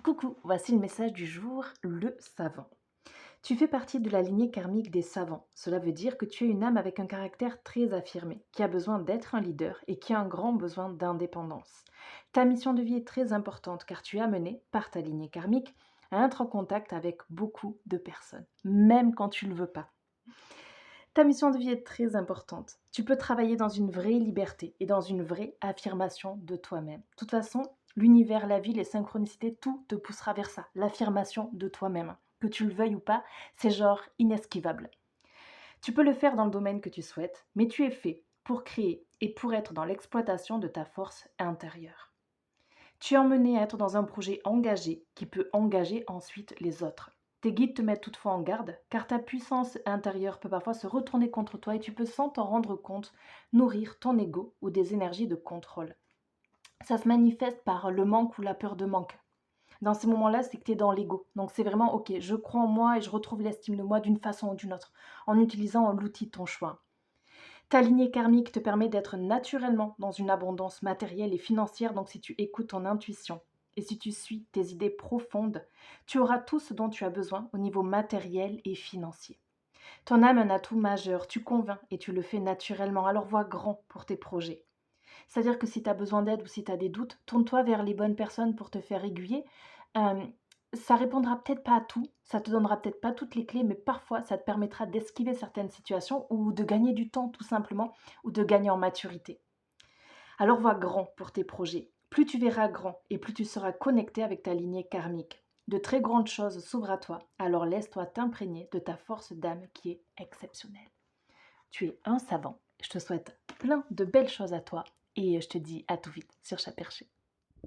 Coucou, voici le message du jour, le savant. Tu fais partie de la lignée karmique des savants. Cela veut dire que tu es une âme avec un caractère très affirmé, qui a besoin d'être un leader et qui a un grand besoin d'indépendance. Ta mission de vie est très importante car tu es amené, par ta lignée karmique, à être en contact avec beaucoup de personnes, même quand tu ne le veux pas. Ta mission de vie est très importante. Tu peux travailler dans une vraie liberté et dans une vraie affirmation de toi-même. De toute façon, l'univers, la vie, les synchronicités, tout te poussera vers ça, l'affirmation de toi-même. Que tu le veuilles ou pas, c'est genre inesquivable. Tu peux le faire dans le domaine que tu souhaites, mais tu es fait pour créer et pour être dans l'exploitation de ta force intérieure. Tu es emmené à être dans un projet engagé qui peut engager ensuite les autres. Tes guides te mettent toutefois en garde, car ta puissance intérieure peut parfois se retourner contre toi et tu peux sans t'en rendre compte nourrir ton ego ou des énergies de contrôle. Ça se manifeste par le manque ou la peur de manque. Dans ces moments-là, c'est que tu es dans l'ego. Donc c'est vraiment ok, je crois en moi et je retrouve l'estime de moi d'une façon ou d'une autre, en utilisant l'outil de ton choix. Ta lignée karmique te permet d'être naturellement dans une abondance matérielle et financière, donc si tu écoutes ton intuition et si tu suis tes idées profondes, tu auras tout ce dont tu as besoin au niveau matériel et financier. Ton âme a un atout majeur, tu convaincs et tu le fais naturellement, alors vois grand pour tes projets. C'est-à-dire que si tu as besoin d'aide ou si tu as des doutes, tourne-toi vers les bonnes personnes pour te faire aiguiller. Euh, Ça répondra peut-être pas à tout, ça te donnera peut-être pas toutes les clés, mais parfois ça te permettra d'esquiver certaines situations ou de gagner du temps tout simplement, ou de gagner en maturité. Alors vois grand pour tes projets. Plus tu verras grand et plus tu seras connecté avec ta lignée karmique. De très grandes choses s'ouvrent à toi, alors laisse-toi t'imprégner de ta force d'âme qui est exceptionnelle. Tu es un savant. Je te souhaite plein de belles choses à toi et je te dis à tout vite sur Chat Perché.